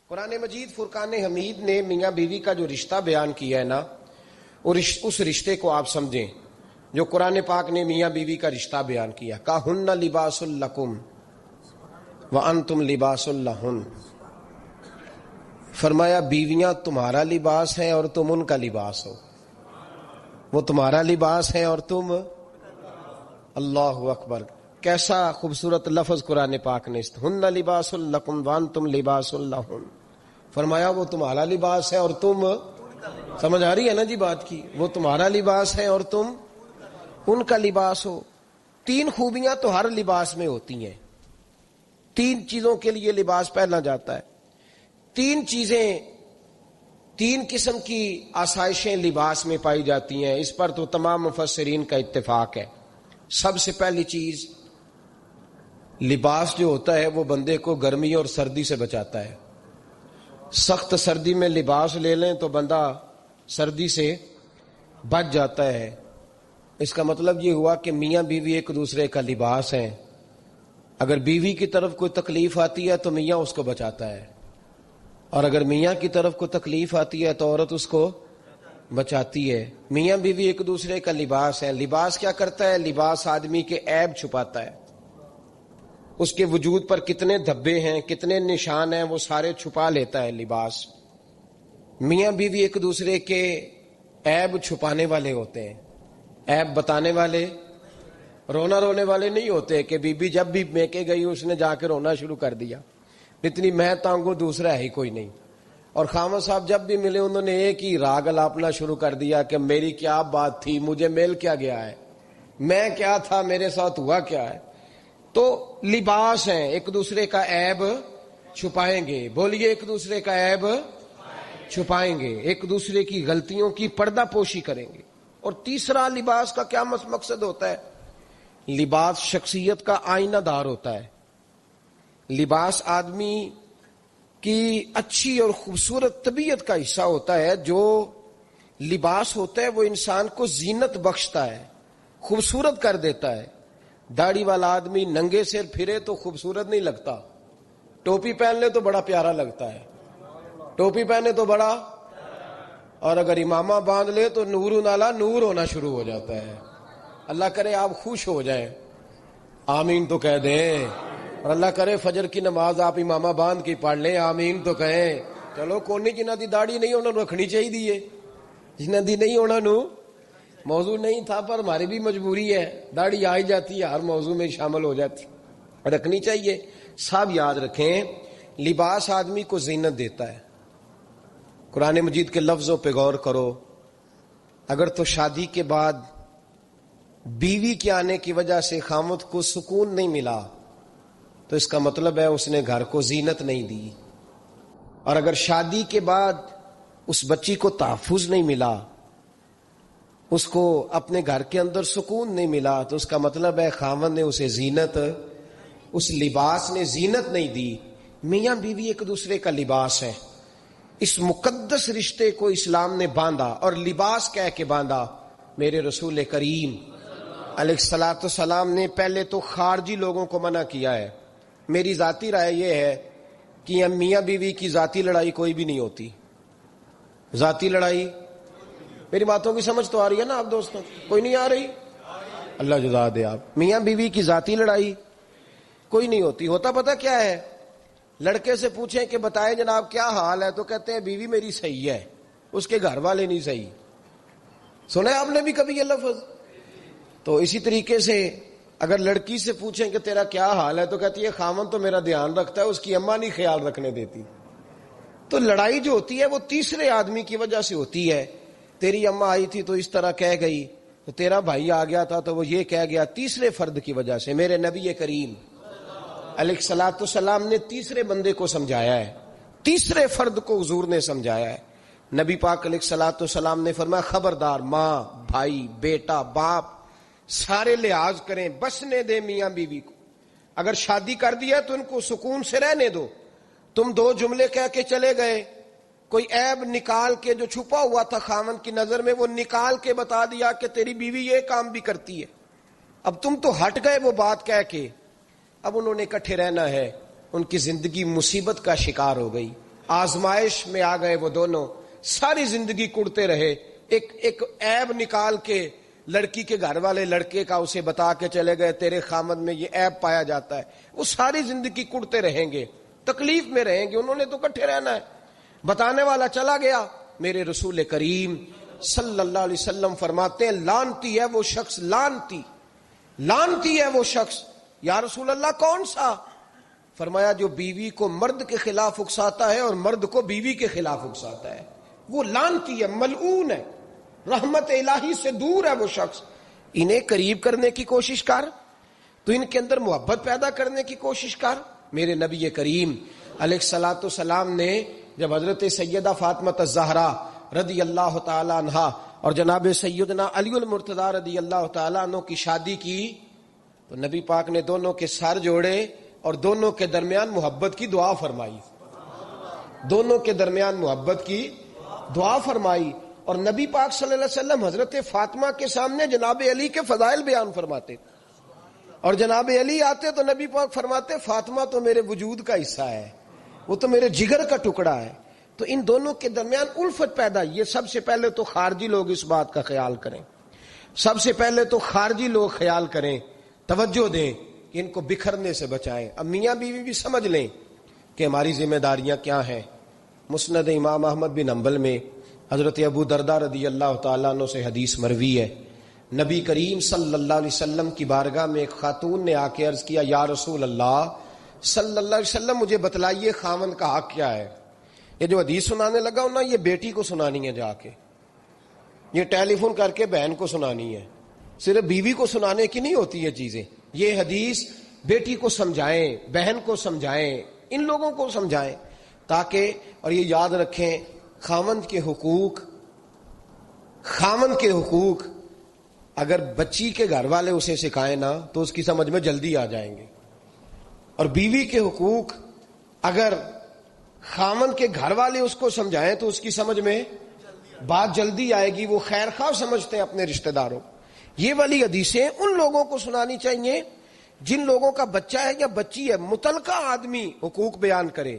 قرآن مجید فرقان حمید نے میاں بیوی کا جو رشتہ بیان کیا ہے نا، اور اس رشتے کو آپ سمجھیں جو قرآن پاک نے میاں بیوی کا رشتہ بیان کیا، کہن لباس لکم وانتم لباس لہن، فرمایا بیویاں تمہارا لباس ہیں اور تم ان کا لباس ہو، وہ تمہارا لباس ہے اور تم، اللہ اکبر، کیسا خوبصورت لفظ قرآن پاک نے، ہن لباس لکم وانتم لباس لہن، فرمایا وہ تمہارا لباس ہے اور تم، سمجھ آ رہی ہے نا جی بات کی، وہ تمہارا لباس ہے اور تم ان کا لباس ہو۔ تین خوبیاں تو ہر لباس میں ہوتی ہیں، تین چیزوں کے لیے لباس پہنا جاتا ہے، تین چیزیں، تین قسم کی آسائشیں لباس میں پائی جاتی ہیں، اس پر تو تمام مفسرین کا اتفاق ہے۔ سب سے پہلی چیز، لباس جو ہوتا ہے وہ بندے کو گرمی اور سردی سے بچاتا ہے۔ سخت سردی میں لباس لے لیں تو بندہ سردی سے بچ جاتا ہے۔ اس کا مطلب یہ ہوا کہ میاں بیوی ایک دوسرے کا لباس ہیں، اگر بیوی کی طرف کوئی تکلیف آتی ہے تو میاں اس کو بچاتا ہے، اور اگر میاں کی طرف کوئی تکلیف آتی ہے تو عورت اس کو بچاتی ہے۔ میاں بیوی ایک دوسرے کا لباس ہے۔ لباس کیا کرتا ہے؟ لباس آدمی کے عیب چھپاتا ہے، اس کے وجود پر کتنے دھبے ہیں، کتنے نشان ہیں، وہ سارے چھپا لیتا ہے لباس۔ میاں بیوی ایک دوسرے کے عیب چھپانے والے ہوتے ہیں، عیب بتانے والے، رونا رونے والے نہیں ہوتے کہ بی بی جب بھی میکے گئی اس نے جا کے رونا شروع کر دیا، اتنی میں تانگو دوسرا ہے ہی کوئی نہیں۔ اور خامد صاحب جب بھی ملے انہوں نے ایک ہی راگ الاپنا شروع کر دیا کہ میری کیا بات تھی، مجھے مل کیا گیا ہے، میں کیا تھا، میرے ساتھ ہوا کیا ہے۔ تو لباس ہیں، ایک دوسرے کا عیب چھپائیں گے، بولیے ایک دوسرے کا عیب چھپائیں گے، ایک دوسرے کی غلطیوں کی پردہ پوشی کریں گے۔ اور تیسرا لباس کا کیا مقصد ہوتا ہے؟ لباس شخصیت کا آئینہ دار ہوتا ہے۔ لباس آدمی کی اچھی اور خوبصورت طبیعت کا حصہ ہوتا ہے۔ جو لباس ہوتا ہے وہ انسان کو زینت بخشتا ہے، خوبصورت کر دیتا ہے۔ داڑھی والا آدمی ننگے سر پھرے تو خوبصورت نہیں لگتا، ٹوپی پہن لے تو بڑا پیارا لگتا ہے، ٹوپی پہنے تو بڑا، اور اگر امامہ باندھ لے تو نور نالا نور ہونا شروع ہو جاتا ہے۔ اللہ کرے آپ خوش ہو جائیں، آمین تو کہہ دیں، اور اللہ کرے فجر کی نماز آپ امامہ باندھ کی پڑھ لیں، آمین تو کہیں۔ چلو کوئی جنہ دی داڑھی نہیں انہوں نے رکھنی چاہیے، جنہ دی نہیں ہونا نو موضوع نہیں تھا، پر ہماری بھی مجبوری ہے، داڑھی آ ہی جاتی ہے، ہر موضوع میں شامل ہو جاتی، رکھنی چاہیے۔ سب یاد رکھیں، لباس آدمی کو زینت دیتا ہے۔ قرآن مجید کے لفظوں پہ غور کرو، اگر تو شادی کے بعد بیوی کے آنے کی وجہ سے خامد کو سکون نہیں ملا تو اس کا مطلب ہے اس نے گھر کو زینت نہیں دی، اور اگر شادی کے بعد اس بچی کو تحفظ نہیں ملا، اس کو اپنے گھر کے اندر سکون نہیں ملا، تو اس کا مطلب ہے خامد نے اسے زینت، اس لباس نے زینت نہیں دی۔ میاں بیوی ایک دوسرے کا لباس ہے، اس مقدس رشتے کو اسلام نے باندھا، اور لباس کہہ کے باندھا۔ میرے رسول کریم علیہ الصلوۃ والسلام نے پہلے تو خارجی لوگوں کو منع کیا ہے۔ میری ذاتی رائے یہ ہے کہ میاں بیوی کی ذاتی لڑائی کوئی بھی نہیں ہوتی، ذاتی لڑائی، میری باتوں کی سمجھ تو آ رہی ہے نا آپ دوستوں؟ کوئی نہیں آ رہی؟ اللہ جزا دے آپ۔ میاں بیوی کی ذاتی لڑائی کوئی نہیں ہوتی۔ ہوتا پتہ کیا ہے؟ لڑکے سے پوچھیں کہ بتائیں جناب کیا حال ہے، تو کہتے ہیں بیوی میری صحیح ہے، اس کے گھر والے نہیں صحیح۔ سنا ہے آپ نے بھی کبھی یہ لفظ؟ تو اسی طریقے سے اگر لڑکی سے پوچھیں کہ تیرا کیا حال ہے، تو کہتی ہے خامن تو میرا دھیان رکھتا ہے، اس کی اماں نہیں خیال رکھنے دیتی۔ تو لڑائی جو ہوتی ہے وہ تیسرے آدمی کی وجہ سے ہوتی ہے۔ تیری اماں آئی تھی تو اس طرح کہہ گئی، تو تیرا بھائی آ گیا تھا تو وہ یہ کہہ گیا، تیسرے فرد کی وجہ سے۔ میرے نبی کریم علیہ الصلوۃ والسلام نے تیسرے بندے کو سمجھایا ہے، تیسرے فرد کو حضور نے سمجھایا ہے۔ نبی پاک علیہ الصلوۃ والسلام نے فرمایا خبردار، ماں، بھائی، بیٹا، باپ، سارے لحاظ کریں، بسنے دے میاں بیوی کو۔ اگر شادی کر دیا تو ان کو سکون سے رہنے دو۔ تم دو جملے کہہ کے چلے گئے، کوئی عیب نکال کے جو چھپا ہوا تھا خاوند کی نظر میں وہ نکال کے بتا دیا کہ تیری بیوی یہ کام بھی کرتی ہے، اب تم تو ہٹ گئے وہ بات کہہ کے، اب انہوں نے اکٹھے رہنا ہے، ان کی زندگی مصیبت کا شکار ہو گئی۔ آزمائش میں آ گئے وہ دونوں، ساری زندگی کڑتے رہے، ایک عیب نکال کے لڑکی کے گھر والے لڑکے کا اسے بتا کے چلے گئے تیرے خامد میں یہ عیب پایا جاتا ہے، وہ ساری زندگی کڑتے رہیں گے، تکلیف میں رہیں گے، انہوں نے تو کٹھے رہنا ہے۔ بتانے والا چلا گیا، میرے رسول کریم صلی اللہ علیہ وسلم فرماتے ہیں لعنتی ہے وہ شخص، لعنتی ہے وہ شخص۔ یا رسول اللہ کون سا؟ فرمایا جو بیوی کو مرد کے خلاف اکساتا ہے اور مرد کو بیوی کے خلاف اکساتا ہے، وہ لعنتی ہے، ملعون ہے، رحمت الہی سے دور ہے وہ شخص۔ انہیں قریب کرنے کی کوشش کر، تو ان کے اندر محبت پیدا کرنے کی کوشش کر۔ میرے نبی کریم علیہ الصلوۃ والسلام نے جب حضرت سیدہ فاطمہ الزہرا رضی اللہ تعالی عنہا اور جناب سیدنا علی المرتضی رضی اللہ تعالی عنہ کی شادی کی تو نبی پاک نے دونوں کے سر جوڑے اور دونوں کے درمیان محبت کی دعا فرمائی، دونوں کے درمیان محبت کی دعا فرمائی۔ اور نبی پاک صلی اللہ علیہ وسلم حضرت فاطمہ کے سامنے جناب علی کے فضائل بیان فرماتے، اور جناب علی آتے تو نبی پاک فرماتے فاطمہ تو میرے وجود کا حصہ ہے، وہ تو میرے جگر کا ٹکڑا ہے۔ تو ان دونوں کے درمیان الفت پیدا۔ یہ سب سے پہلے تو خارجی لوگ اس بات کا خیال کریں، سب سے پہلے تو خارجی لوگ خیال کریں، توجہ دیں کہ ان کو بکھرنے سے بچائیں۔ اب میاں بیوی بھی سمجھ لیں کہ ہماری ذمہ داریاں کیا ہیں۔ مسند امام احمد بن حنبل میں حضرت ابو درداء رضی اللہ تعالیٰ عنہ سے حدیث مروی ہے، نبی کریم صلی اللہ علیہ وسلم کی بارگاہ میں ایک خاتون نے آ کے عرض کیا یا رسول اللہ صلی اللہ علیہ وسلم مجھے بتلائیے خاوند کا حق کیا ہے۔ یہ جو حدیث سنانے لگا ہوں نا، یہ بیٹی کو سنانی ہے، جا کے یہ ٹیلی فون کر کے بہن کو سنانی ہے، صرف بیوی کو سنانے کی نہیں ہوتی یہ چیزیں۔ یہ حدیث بیٹی کو سمجھائیں، بہن کو سمجھائیں، ان لوگوں کو سمجھائیں تاکہ، اور یہ یاد رکھیں خاوند کے حقوق اگر بچی کے گھر والے اسے سکھائیں نا تو اس کی سمجھ میں جلدی آ جائیں گے، اور بیوی کے حقوق اگر خاوند کے گھر والے اس کو سمجھائیں تو اس کی سمجھ میں بات جلدی آئے گی، وہ خیر خواہ سمجھتے ہیں اپنے رشتہ داروں۔ یہ والی حدیثیں ان لوگوں کو سنانی چاہیے جن لوگوں کا بچہ ہے یا بچی ہے۔ متعلقہ آدمی حقوق بیان کرے۔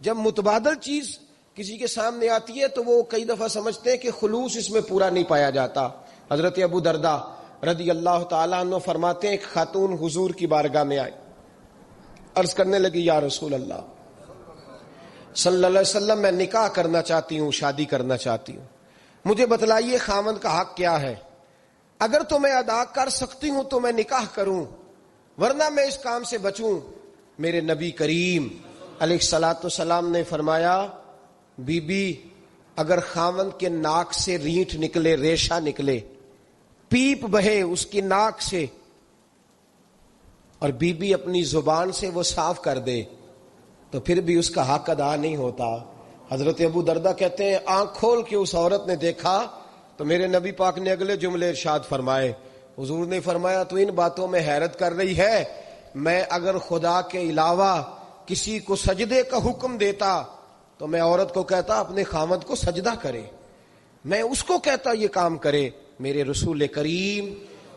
جب متبادل چیز کسی کے سامنے آتی ہے تو وہ کئی دفعہ سمجھتے ہیں کہ خلوص اس میں پورا نہیں پایا جاتا۔ حضرت ابو درداء رضی اللہ تعالیٰ عنہ فرماتے ہیں ایک خاتون حضور کی بارگاہ میں آئی، عرض کرنے لگی یا رسول اللہ صلی اللہ علیہ وسلم میں نکاح کرنا چاہتی ہوں، شادی کرنا چاہتی ہوں، مجھے بتلائیے خاوند کا حق کیا ہے، اگر تو میں ادا کر سکتی ہوں تو میں نکاح کروں، ورنہ میں اس کام سے بچوں۔ میرے نبی کریم علیہ الصلوۃ والسلام نے فرمایا بی بی اگر خاوند کے ناک سے رینٹ نکلے، ریشہ نکلے، پیپ بہے اس کی ناک سے، اور بی بی اپنی زبان سے وہ صاف کر دے تو پھر بھی اس کا حق ادا نہیں ہوتا۔ حضرت ابو درداء کہتے ہیں آنکھ کھول کے اس عورت نے دیکھا تو میرے نبی پاک نے اگلے جملے ارشاد فرمائے، حضور نے فرمایا تو ان باتوں میں حیرت کر رہی ہے، میں اگر خدا کے علاوہ کسی کو سجدے کا حکم دیتا تو میں عورت کو کہتا اپنے خاوند کو سجدہ کرے، میں اس کو کہتا یہ کام کرے۔ میرے رسول کریم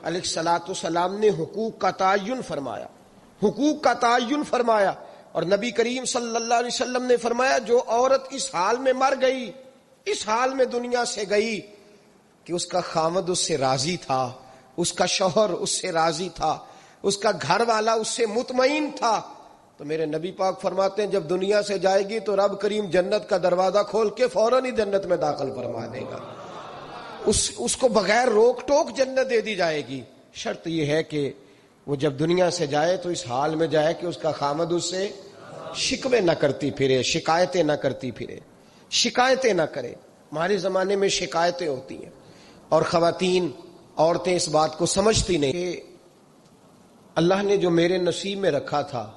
علیہ الصلوۃ والسلام نے حقوق کا تعین فرمایا، حقوق کا تعین فرمایا، اور نبی کریم صلی اللہ علیہ وسلم نے فرمایا جو عورت اس حال میں مر گئی، اس حال میں دنیا سے گئی کہ اس کا خاوند اس سے راضی تھا، اس کا شوہر اس سے راضی تھا، اس کا گھر والا اس سے مطمئن تھا، تو میرے نبی پاک فرماتے ہیں جب دنیا سے جائے گی تو رب کریم جنت کا دروازہ کھول کے فوراً ہی جنت میں داخل فرما دے گا، اس کو بغیر روک ٹوک جنت دے دی جائے گی۔ شرط یہ ہے کہ وہ جب دنیا سے جائے تو اس حال میں جائے کہ اس کا خاوند اس سے شکوے نہ کرتی پھرے، شکایتیں نہ کرتی پھرے، شکایتیں نہ کرے۔ ہمارے زمانے میں شکایتیں ہوتی ہیں اور خواتین، عورتیں اس بات کو سمجھتی نہیں کہ اللہ نے جو میرے نصیب میں رکھا تھا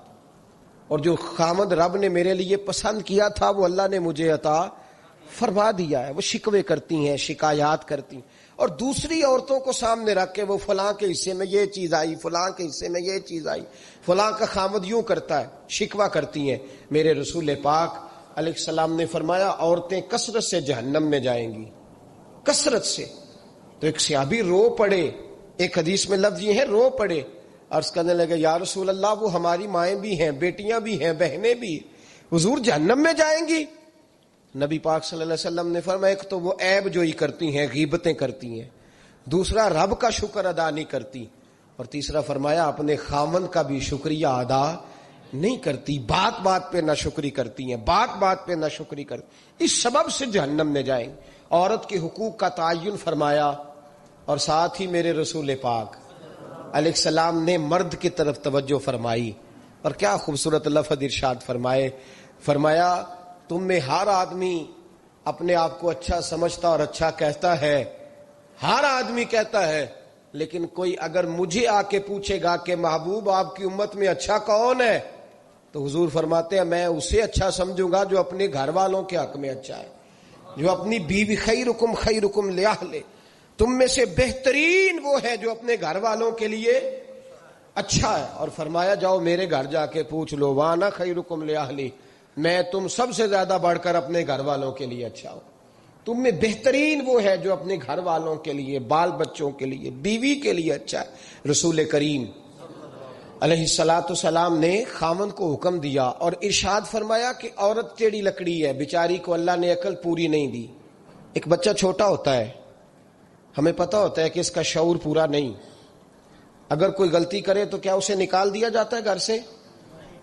اور جو خامد رب نے میرے لیے پسند کیا تھا وہ اللہ نے مجھے عطا فرما دیا ہے۔ وہ شکوے کرتی ہیں، شکایات کرتی ہیں، اور دوسری عورتوں کو سامنے رکھ کے وہ فلاں کے حصے میں یہ چیز آئی، فلاں کے حصے میں یہ چیز آئی، فلاں کا خامد یوں کرتا ہے، شکوہ کرتی ہیں۔ میرے رسول پاک علیہ السلام نے فرمایا عورتیں کثرت سے جہنم میں جائیں گی، کثرت سے۔ تو ایک صحابی رو پڑے، ایک حدیث میں لفظ یہ ہے رو پڑے، عرض کرنے لگے یا رسول اللہ وہ ہماری مائیں بھی ہیں، بیٹیاں بھی ہیں، بہنیں بھی، حضور جہنم میں جائیں گی؟ نبی پاک صلی اللہ علیہ وسلم نے فرمایا ایک تو وہ عیب جوئی کرتی ہیں، غیبتیں کرتی ہیں، دوسرا رب کا شکر ادا نہیں کرتی، اور تیسرا فرمایا اپنے خاوند کا بھی شکریہ ادا نہیں کرتی، بات بات پہ ناشکری کرتی ہیں، بات بات پہ ناشکری کرتی، اس سبب سے جہنم میں جائیں۔ عورت کے حقوق کا تعین فرمایا، اور ساتھ ہی میرے رسول پاک علیہ السلام نے مرد کی طرف توجہ فرمائی، اور کیا خوبصورت لفظ ارشاد فرمایا تم میں ہر آدمی اپنے آپ کو اچھا سمجھتا اور اچھا کہتا ہے، ہر آدمی کہتا ہے، لیکن کوئی اگر مجھے آ کے پوچھے گا کہ محبوب آپ کی امت میں اچھا کون ہے، تو حضور فرماتے ہیں میں اسے اچھا سمجھوں گا جو اپنے گھر والوں کے حق میں اچھا ہے، جو اپنی بیوی خیرکم لأہلہ، تم میں سے بہترین وہ ہے جو اپنے گھر والوں کے لیے اچھا ہے۔ اور فرمایا جاؤ میرے گھر جا کے پوچھ لو، وانا خیرکم لأہلی، میں تم سب سے زیادہ بڑھ کر اپنے گھر والوں کے لیے اچھا ہوں، تم میں بہترین وہ ہے جو اپنے گھر والوں کے لیے، بال بچوں کے لیے، بیوی کے لیے اچھا ہے۔ رسول کریم علیہ السلام نے خاوند کو حکم دیا اور ارشاد فرمایا کہ عورت ٹیڑھی لکڑی ہے، بیچاری کو اللہ نے عقل پوری نہیں دی۔ ایک بچہ چھوٹا ہوتا ہے، ہمیں پتہ ہوتا ہے کہ اس کا شعور پورا نہیں، اگر کوئی غلطی کرے تو کیا اسے نکال دیا جاتا ہے گھر سے؟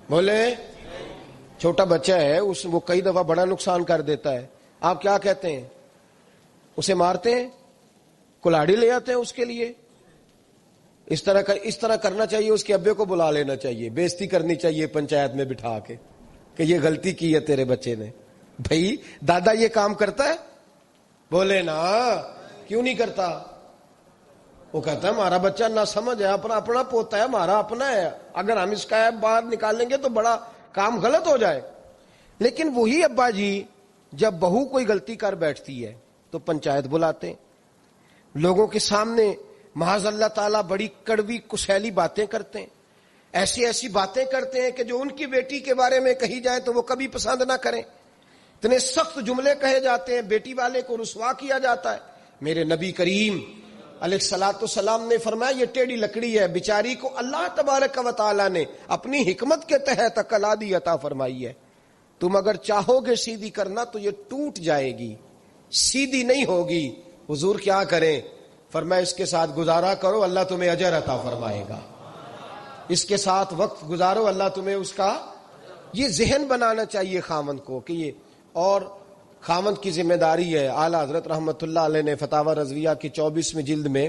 بولے، چھوٹا بچہ ہے، وہ کئی دفعہ بڑا نقصان کر دیتا ہے، آپ کیا کہتے ہیں؟ اسے مارتے ہیں، کلاڑی لے آتے ہیں اس کے لیے؟ اس طرح کرنا چاہیے، اس کے ابے کو بلا لینا چاہیے، بےزتی کرنی چاہیے پنچایت میں بٹھا کے کہ یہ غلطی کی ہے تیرے بچے نے۔ بھائی دادا یہ کام کرتا ہے؟ بولے نا، کیوں نہیں کرتا؟ وہ کہتا ہے ہمارا بچہ نہ سمجھ ہے، اپنا پوتا ہے، ہمارا اپنا ہے، اگر ہم اس کا باہر نکالیں گے تو بڑا کام غلط ہو جائے۔ لیکن وہی ابا جی جب بہو کوئی غلطی کر بیٹھتی ہے تو پنچایت بلاتے ہیں، لوگوں کے سامنے معاذ اللہ تعالیٰ بڑی کڑوی کسیلی باتیں کرتے ہیں، ایسی باتیں کرتے ہیں کہ جو ان کی بیٹی کے بارے میں کہی جائے تو وہ کبھی پسند نہ کریں، اتنے سخت جملے کہے جاتے ہیں، بیٹی والے کو رسوا کیا جاتا ہے۔ میرے نبی کریم علیہ السلام نے فرمایا یہ ٹیڑھی لکڑی ہے، بیچاری کو اللہ تبارک و تعالیٰ نے اپنی حکمت کے تحت عقل عادی عطا فرمائی ہے، تم اگر چاہو گے سیدھی کرنا تو یہ ٹوٹ جائے گی، سیدھی نہیں ہوگی۔ حضور کیا کریں؟ فرمایا اس کے ساتھ گزارا کرو، اللہ تمہیں اجر عطا فرمائے گا، اس کے ساتھ وقت گزارو، اللہ تمہیں اس کا، یہ ذہن بنانا چاہیے خاوند کو کہ یہ، اور خاوند کی ذمہ داری ہے۔ اعلیٰ حضرت رحمۃ اللہ علیہ نے فتاوی رضویہ کی 24ویں جلد میں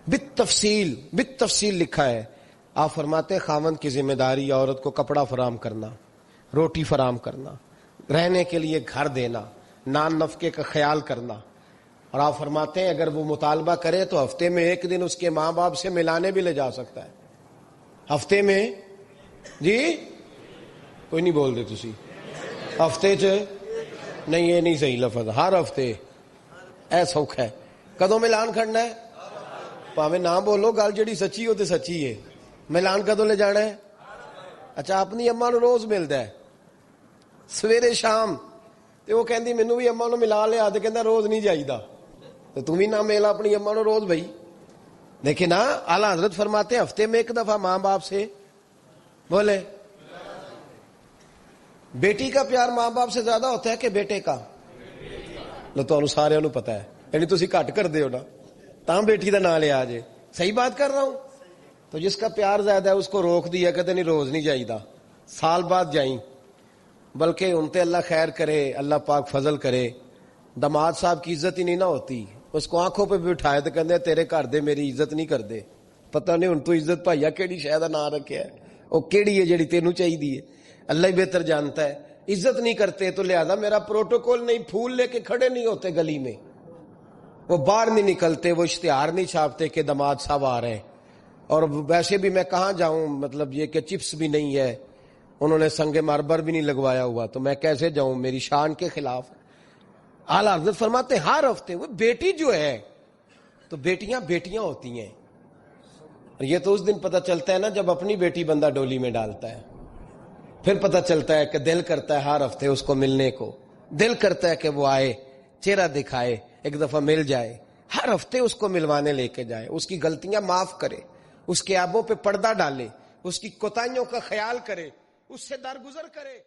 بالتفصیل لکھا ہے، آپ فرماتے ہیں خاوند کی ذمہ داری عورت کو کپڑا فراہم کرنا، روٹی فراہم کرنا، رہنے کے لیے گھر دینا، نان نفقے کا خیال کرنا، اور آپ فرماتے ہیں اگر وہ مطالبہ کرے تو ہفتے میں ایک دن اس کے ماں باپ سے ملانے بھی لے جا سکتا ہے، ہفتے میں، جی کوئی نہیں بول دے تسی، ہفتے چ نہیں، یہ نہیں صحیح لفظ، ہر ہفتے اے سوکھ ہے، کدوں ملان کرنا ہے؟ پاویں نہ بولو، گل جڑی سچی ہو تے سچی ہے، ملان کدوں لے جانا ہے؟ اچھا اپنی اما نو روز ملدا ہے سویرے شام، تے وہ کہندی مینوں بھی اما نو ملا لیا، تے کہندا روز نہیں جائیدا، تو تم ہی نہ ملا اپنی اما نو روز بھائی۔ لیکن نا اعلیٰ حضرت فرماتے ہیں ہفتے میں ایک دفعہ ماں باپ سے، بولے، بیٹی کا پیار ماں باپ سے زیادہ ہوتا ہے کہ بیٹے کا؟ لو تو سارے نو پتا ہے، یعنی تسی گھٹ کر دے ہو نا، تاں بیٹی دا نام لیا جے، صحیح بات کر رہا ہوں؟ تو جس کا پیار زیادہ ہے اس کو روک دیا، کہتے نہیں روز نہیں جائیدا، سال بعد جائیں، بلکہ ان تے اللہ خیر کرے، اللہ پاک فضل کرے، داماد صاحب کی عزت ہی نہیں نہ ہوتی، اس کو آنکھوں پہ بھی اٹھائے تو کہندے تیرے گھر دے میری عزت نہیں کر دے، پتہ نہیں ان تو عزت بھائیا کیڑی شے دا نام رکھیا ہے، وہ کیڑی ہے جڑی تینوں چاہیے، اللہ ہی بہتر جانتا ہے۔ عزت نہیں کرتے تو لہذا میرا پروٹوکول نہیں، پھول لے کے کھڑے نہیں ہوتے گلی میں، وہ باہر نہیں نکلتے، وہ اشتہار نہیں چھاپتے کہ داماد صاحب آ رہے ہیں، اور ویسے بھی میں کہاں جاؤں، مطلب یہ کہ چپس بھی نہیں ہے، انہوں نے سنگ مرمر بھی نہیں لگوایا ہوا، تو میں کیسے جاؤں، میری شان کے خلاف۔ اعلیٰ حضرت فرماتے ہر ہفتے وہ بیٹی جو ہے، تو بیٹیاں بیٹیاں ہوتی ہیں، اور یہ تو اس دن پتہ چلتا ہے نا جب اپنی بیٹی بندہ ڈولی میں ڈالتا ہے، پھر پتہ چلتا ہے کہ دل کرتا ہے ہر ہفتے اس کو ملنے کو، دل کرتا ہے کہ وہ آئے، چہرہ دکھائے، ایک دفعہ مل جائے، ہر ہفتے اس کو ملوانے لے کے جائے، اس کی غلطیاں معاف کرے، اس کے عیبوں پہ پردہ ڈالے، اس کی کوتاہیوں کا خیال کرے، اس سے درگزر کرے۔